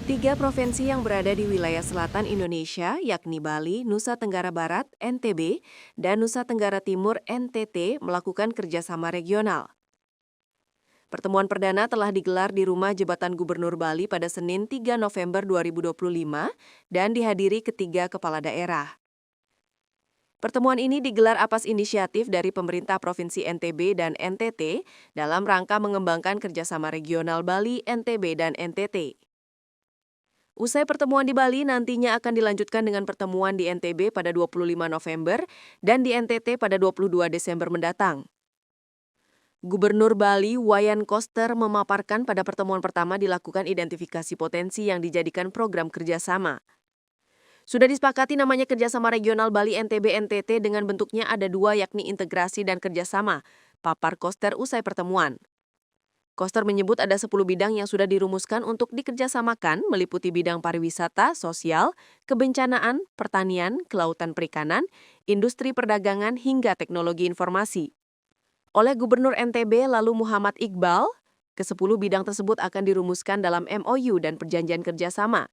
Tiga provinsi yang berada di wilayah selatan Indonesia, yakni Bali, Nusa Tenggara Barat, (NTB), dan Nusa Tenggara Timur, (NTT), melakukan kerjasama regional. Pertemuan perdana telah digelar di Rumah Jabatan Gubernur Bali pada Senin 3 November 2025 dan dihadiri ketiga kepala daerah. Pertemuan ini digelar atas inisiatif dari pemerintah Provinsi NTB dan NTT dalam rangka mengembangkan kerjasama regional Bali, NTB, dan NTT. Usai pertemuan di Bali, nantinya akan dilanjutkan dengan pertemuan di NTB pada 25 November dan di NTT pada 22 Desember mendatang. Gubernur Bali, Wayan Koster, memaparkan pada pertemuan pertama dilakukan identifikasi potensi yang dijadikan program kerjasama. Sudah disepakati namanya kerjasama regional Bali NTB NTT dengan bentuknya ada dua, yakni integrasi dan kerjasama, papar Koster usai pertemuan. Koster menyebut ada 10 bidang yang sudah dirumuskan untuk dikerjasamakan, meliputi bidang pariwisata, sosial, kebencanaan, pertanian, kelautan perikanan, industri perdagangan, hingga teknologi informasi. Oleh Gubernur NTB lalu Muhammad Iqbal, ke-10 bidang tersebut akan dirumuskan dalam MOU dan perjanjian kerjasama.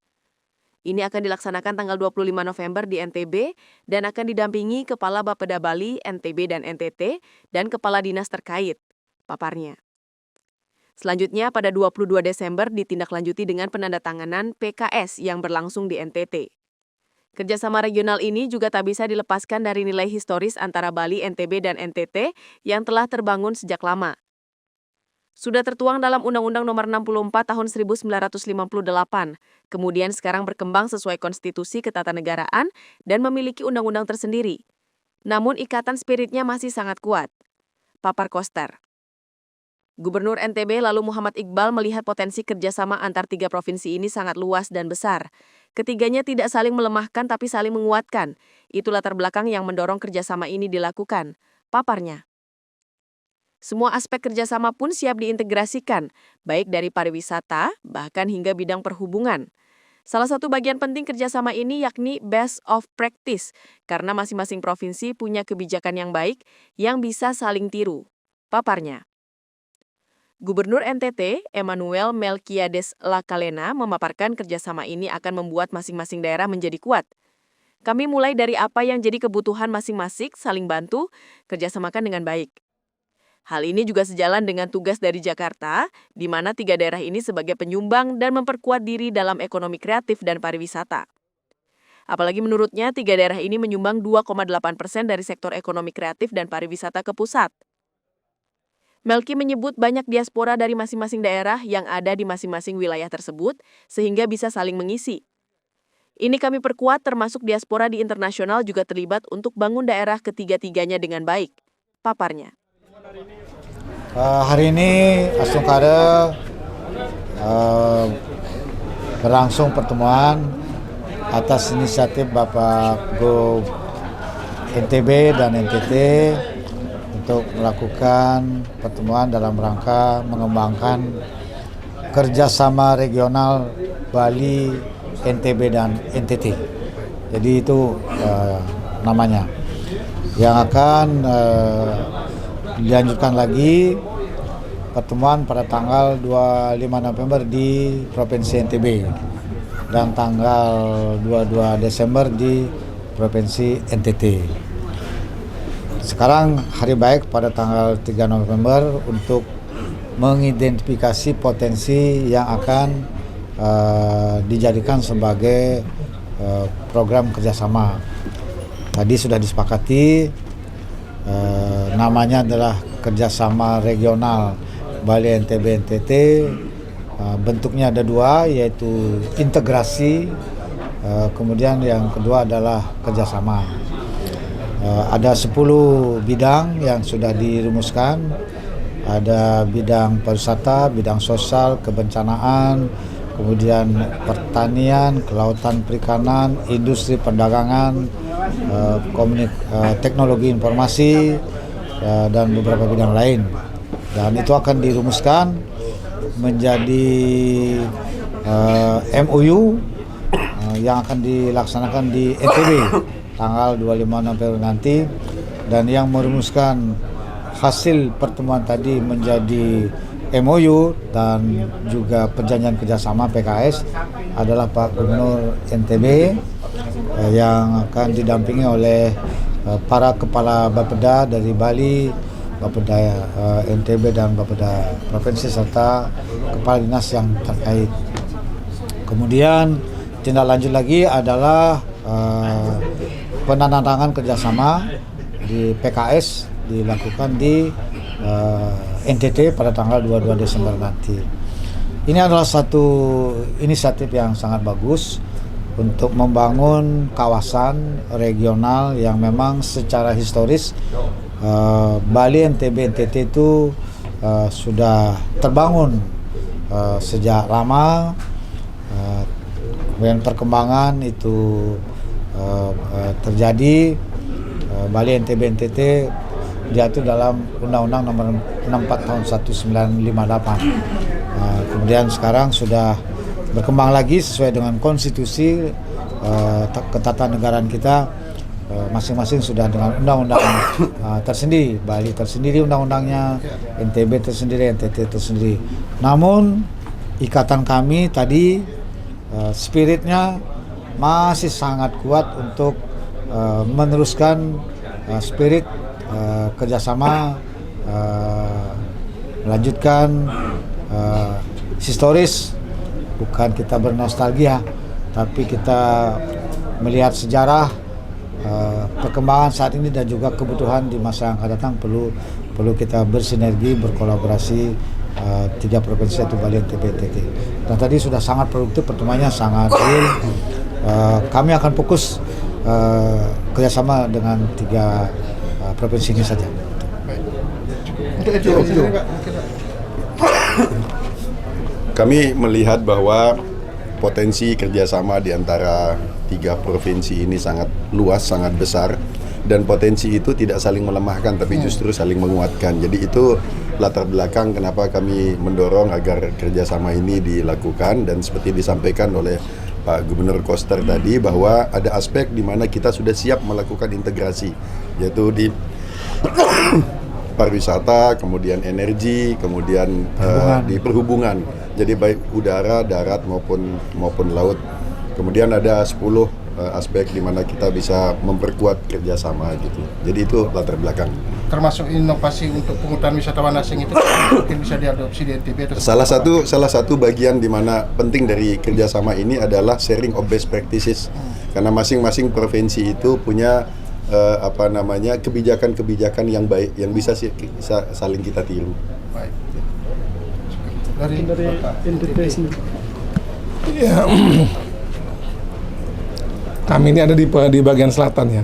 Ini akan dilaksanakan tanggal 25 November di NTB dan akan didampingi Kepala Bapeda Bali, NTB dan NTT, dan Kepala Dinas terkait, paparnya. Selanjutnya, pada 22 Desember ditindaklanjuti dengan penandatanganan PKS yang berlangsung di NTT. Kerjasama regional ini juga tak bisa dilepaskan dari nilai historis antara Bali, NTB, dan NTT yang telah terbangun sejak lama. Sudah tertuang dalam Undang-Undang Nomor 64 Tahun 1958, kemudian sekarang berkembang sesuai konstitusi ketatanegaraan dan memiliki undang-undang tersendiri. Namun ikatan spiritnya masih sangat kuat. Papar Koster. Gubernur NTB lalu Muhammad Iqbal melihat potensi kerjasama antar tiga provinsi ini sangat luas dan besar. Ketiganya tidak saling melemahkan tapi saling menguatkan. Itu latar belakang yang mendorong kerjasama ini dilakukan, paparnya. Semua aspek kerjasama pun siap diintegrasikan, baik dari pariwisata, bahkan hingga bidang perhubungan. Salah satu bagian penting kerjasama ini yakni best of practice, karena masing-masing provinsi punya kebijakan yang baik yang bisa saling tiru, paparnya. Gubernur NTT, Emmanuel Melkiades Lakalena, memaparkan kerjasama ini akan membuat masing-masing daerah menjadi kuat. Kami mulai dari apa yang jadi kebutuhan masing-masing, saling bantu, kerjasamakan dengan baik. Hal ini juga sejalan dengan tugas dari Jakarta, di mana tiga daerah ini sebagai penyumbang dan memperkuat diri dalam ekonomi kreatif dan pariwisata. Apalagi menurutnya, tiga daerah ini menyumbang 2,8% dari sektor ekonomi kreatif dan pariwisata ke pusat. Melki menyebut banyak diaspora dari masing-masing daerah yang ada di masing-masing wilayah tersebut, sehingga bisa saling mengisi. Ini kami perkuat termasuk diaspora di internasional juga terlibat untuk bangun daerah ketiga-tiganya dengan baik, paparnya. Hari ini Asungkara berlangsung pertemuan atas inisiatif Bapak Gub NTB dan NTT untuk melakukan pertemuan dalam rangka mengembangkan kerjasama regional Bali, NTB, dan NTT. Jadi itu namanya. Yang akan dilanjutkan lagi pertemuan pada tanggal 25 November di Provinsi NTB dan tanggal 22 Desember di Provinsi NTT. Sekarang hari baik pada tanggal 3 November untuk mengidentifikasi potensi yang akan dijadikan sebagai program kerjasama. Tadi sudah disepakati namanya adalah kerjasama regional Bali NTB NTT. Bentuknya ada dua, yaitu integrasi, kemudian yang kedua adalah kerjasama. Ada 10 bidang yang sudah dirumuskan. Ada bidang pariwisata, bidang sosial, kebencanaan, kemudian pertanian, kelautan perikanan, industri perdagangan, teknologi informasi, dan beberapa bidang lain. Dan itu akan dirumuskan menjadi MOU yang akan dilaksanakan di NTB tanggal 25 November nanti, dan yang merumuskan hasil pertemuan tadi menjadi MOU dan juga perjanjian kerjasama PKS adalah Pak Gubernur NTB yang akan didampingi oleh para kepala Bapeda dari Bali, Bapeda NTB dan Bapeda Provinsi serta kepala dinas yang terkait. Kemudian tindak lanjut lagi adalah penandatanganan kerjasama di PKS dilakukan di NTT pada tanggal 22 Desember nanti. Ini adalah satu inisiatif yang sangat bagus untuk membangun kawasan regional yang memang secara historis Bali, NTB, NTT itu sudah terbangun sejak lama. Kemudian perkembangan itu terjadi. Bali, NTB, NTT diatur dalam Undang-Undang Nomor 64 Tahun 1958. Kemudian sekarang sudah berkembang lagi sesuai dengan konstitusi ketatanegaraan kita. Masing-masing sudah dengan undang-undang tersendiri. Bali tersendiri undang-undangnya, NTB tersendiri, NTT tersendiri. Namun ikatan kami tadi spiritnya masih sangat kuat untuk meneruskan spirit kerjasama, melanjutkan historis. Bukan kita bernostalgia, tapi kita melihat sejarah perkembangan saat ini dan juga kebutuhan di masa yang akan datang perlu kita bersinergi, berkolaborasi tiga provinsi yaitu Bali, NTB, NTT. Dan tadi sudah sangat produktif, pertemuannya sangat real. Kami akan fokus kerjasama dengan tiga provinsi ini saja. Untuk itu, kami melihat bahwa potensi kerjasama di antara tiga provinsi ini sangat luas, sangat besar, dan potensi itu tidak saling melemahkan, tapi justru saling menguatkan. Jadi itu latar belakang kenapa kami mendorong agar kerjasama ini dilakukan, dan seperti disampaikan oleh Pak Gubernur Koster tadi bahwa ada aspek di mana kita sudah siap melakukan integrasi, yaitu di pariwisata, kemudian energi, kemudian di perhubungan. Jadi baik udara, darat maupun laut. Kemudian ada 10 aspek di mana kita bisa memperkuat kerjasama gitu. Jadi itu latar belakang. Termasuk inovasi untuk penghutan wisatawan asing itu mungkin bisa diadopsi di NTB. Salah satu bagian di mana penting dari kerjasama ini adalah sharing of best practices. Karena masing-masing provinsi itu punya kebijakan-kebijakan yang baik yang bisa saling kita tiru. Baik. Dari NTB sendiri. Ya, kami ini ada di bagian selatan ya.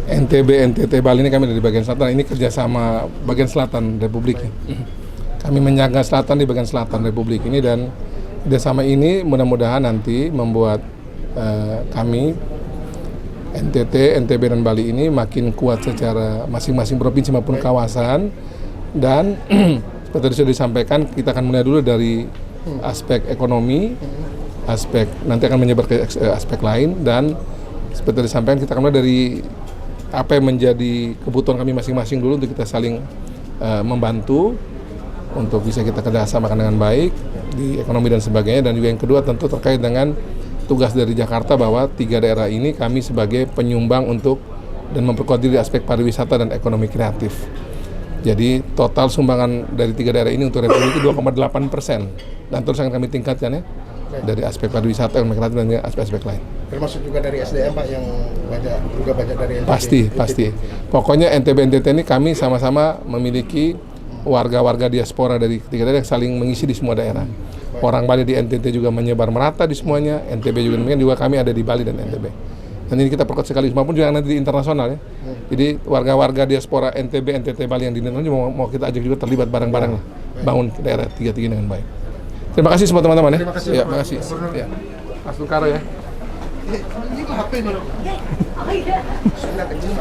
NTB, NTT, Bali ini kami ada di bagian selatan. Ini kerjasama bagian selatan Republik. Kami menyangga selatan di bagian selatan Republik ini, dan kerjasama ini mudah-mudahan nanti membuat kami NTT, NTB, dan Bali ini makin kuat secara masing-masing provinsi maupun kawasan. Dan seperti sudah disampaikan, kita akan mulai dulu dari aspek ekonomi, nanti akan menyebar ke aspek lain, dan seperti disampaikan kita akan mulai dari apa yang menjadi kebutuhan kami masing-masing dulu untuk kita saling membantu untuk bisa kita kerjasamakan dengan baik di ekonomi dan sebagainya. Dan juga yang kedua tentu terkait dengan tugas dari Jakarta bahwa tiga daerah ini kami sebagai penyumbang untuk dan memperkuat diri aspek pariwisata dan ekonomi kreatif. Jadi total sumbangan dari tiga daerah ini untuk Republik itu 2,8%, dan terus akan kami tingkatkan ya dari aspek pariwisata, ekonomi kreatif, dan aspek-aspek lain. Termasuk juga dari SDM Pak yang banyak dari NTB. Pasti. Pokoknya NTB NTT ini kami sama-sama memiliki warga-warga diaspora dari tiga daerah yang saling mengisi di semua daerah. Orang Bali di NTT juga menyebar merata di semuanya, NTB juga demikian, juga kami ada di Bali dan NTB. Dan ini kita perkuat sekali, maupun juga nanti di internasional ya. Jadi warga-warga diaspora NTB, NTT, Bali yang di internasional juga mau kita ajak juga terlibat bareng-bareng lah, bangun daerah tiga-tiga dengan baik. Terima kasih semua teman-teman ya. Terima kasih. Ya, terima kasih. Ya. Mas Lukaro ya. Ini HP nih. Sudah kecil.